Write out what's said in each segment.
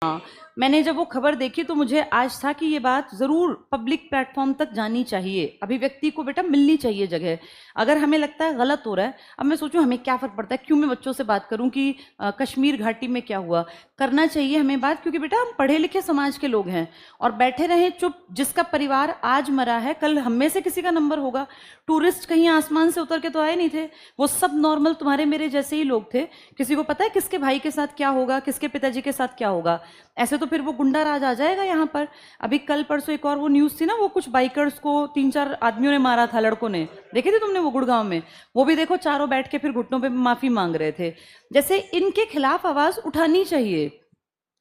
हाँ, मैंने जब वो खबर देखी तो मुझे आज था कि ये बात ज़रूर पब्लिक प्लेटफॉर्म तक जानी चाहिए। अभिव्यक्ति को बेटा मिलनी चाहिए जगह। अगर हमें लगता है गलत हो रहा है, अब मैं सोचूं हमें क्या फ़र्क पड़ता है, क्यों मैं बच्चों से बात करूं कि कश्मीर घाटी में क्या हुआ। करना चाहिए हमें बात, क्योंकि बेटा हम पढ़े लिखे समाज के लोग हैं। और बैठे रहें चुप, जिसका परिवार आज मरा है कल हम में से किसी का नंबर होगा। टूरिस्ट कहीं आसमान से उतर के तो आए नहीं थे, वो सब नॉर्मल तुम्हारे मेरे जैसे ही लोग थे। किसी को पता है किसके भाई के साथ क्या होगा, किसके पिताजी के साथ क्या होगा। ऐसे तो फिर वो गुंडा राज आ जाएगा यहाँ पर। अभी कल परसों एक और वो न्यूज़ थी ना, वो कुछ बाइकर्स को 3-4 आदमियों ने मारा था, लड़कों ने, देखी थी तुमने वो गुड़गांव में। वो भी देखो चारों बैठ के फिर घुटनों पे माफी मांग रहे थे। जैसे इनके खिलाफ आवाज उठानी चाहिए।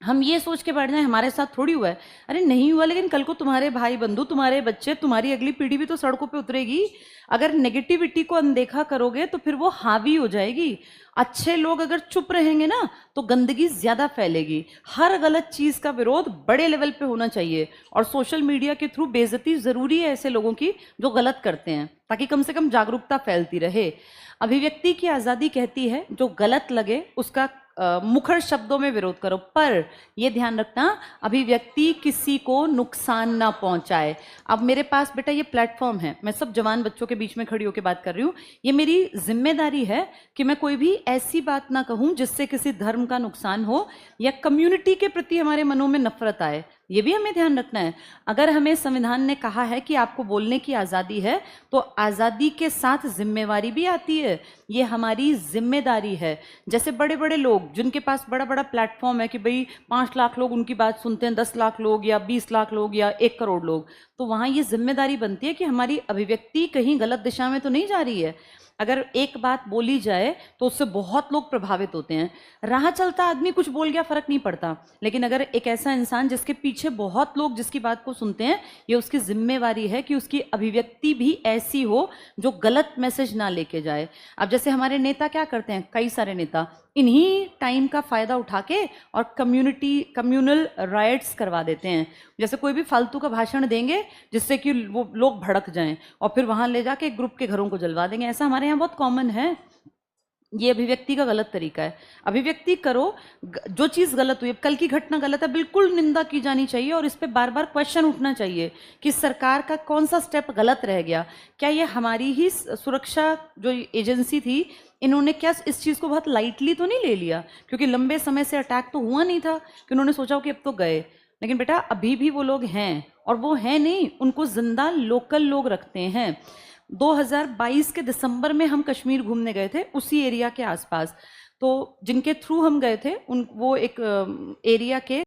हम ये सोच के बैठ जाए हमारे साथ थोड़ी हुआ है, अरे नहीं हुआ, लेकिन कल को तुम्हारे भाई बंधु, तुम्हारे बच्चे, तुम्हारी अगली पीढ़ी भी तो सड़कों पे उतरेगी। अगर नेगेटिविटी को अनदेखा करोगे तो फिर वो हावी हो जाएगी। अच्छे लोग अगर चुप रहेंगे ना तो गंदगी ज्यादा फैलेगी। हर गलत चीज का विरोध बड़े लेवल पे होना चाहिए, और सोशल मीडिया के थ्रू बेइज्जती जरूरी है ऐसे लोगों की जो गलत करते हैं, ताकि कम से कम जागरूकता फैलती रहे। अभिव्यक्ति की आजादी कहती है जो गलत लगे उसका मुखर शब्दों में विरोध करो, पर यह ध्यान रखना अभिव्यक्ति किसी को नुकसान ना पहुंचाए। अब मेरे पास बेटा ये प्लेटफॉर्म है, मैं सब जवान बच्चों के बीच में खड़ी होकर बात कर रही हूँ। ये मेरी जिम्मेदारी है कि मैं कोई भी ऐसी बात ना कहूं जिससे किसी धर्म का नुकसान हो या कम्युनिटी के प्रति हमारे मनों में नफरत आए। ये भी हमें ध्यान रखना है। अगर हमें संविधान ने कहा है कि आपको बोलने की आज़ादी है, तो आज़ादी के साथ जिम्मेवारी भी आती है। ये हमारी जिम्मेदारी है। जैसे बड़े बड़े लोग जिनके पास बड़ा बड़ा प्लेटफॉर्म है कि भाई 5 लाख लोग उनकी बात सुनते हैं, 10 लाख लोग या 20 लाख लोग या 1 करोड़ लोग, तो वहाँ ये जिम्मेदारी बनती है कि हमारी अभिव्यक्ति कहीं गलत दिशा में तो नहीं जा रही है। अगर एक बात बोली जाए तो उससे बहुत लोग प्रभावित होते हैं। राह चलता आदमी कुछ बोल गया फर्क नहीं पड़ता, लेकिन अगर एक ऐसा इंसान जिसके पीछे बहुत लोग जिसकी बात को सुनते हैं, ये उसकी जिम्मेवारी है कि उसकी अभिव्यक्ति भी ऐसी हो जो गलत मैसेज ना लेके जाए। अब जैसे हमारे नेता क्या करते हैं, कई सारे नेता इन्हीं टाइम का फायदा उठा के और कम्युनल राइट्स करवा देते हैं। जैसे कोई भी फालतू का भाषण देंगे जिससे कि वो लोग भड़क जाएं, और फिर वहां ले जाके एक ग्रुप के घरों को जलवा देंगे। ऐसा हमारे यहाँ बहुत कॉमन है। ये अभिव्यक्ति का गलत तरीका है। अभिव्यक्ति करो, जो चीज गलत हुई, कल की घटना गलत है, बिल्कुल निंदा की जानी चाहिए, और इस पे बार बार क्वेश्चन उठना चाहिए कि सरकार का कौन सा स्टेप गलत रह गया। क्या ये हमारी ही सुरक्षा जो एजेंसी थी, इन्होंने क्या इस चीज को बहुत लाइटली तो नहीं ले लिया? क्योंकि लंबे समय से अटैक तो हुआ नहीं था कि उन्होंने सोचा कि अब तो गए। लेकिन बेटा अभी भी वो लोग हैं, और वो है नहीं, उनको जिंदा लोकल लोग रखते हैं। 2022 के दिसंबर में हम कश्मीर घूमने गए थे, उसी एरिया के आसपास। तो जिनके थ्रू हम गए थे वो एक एरिया के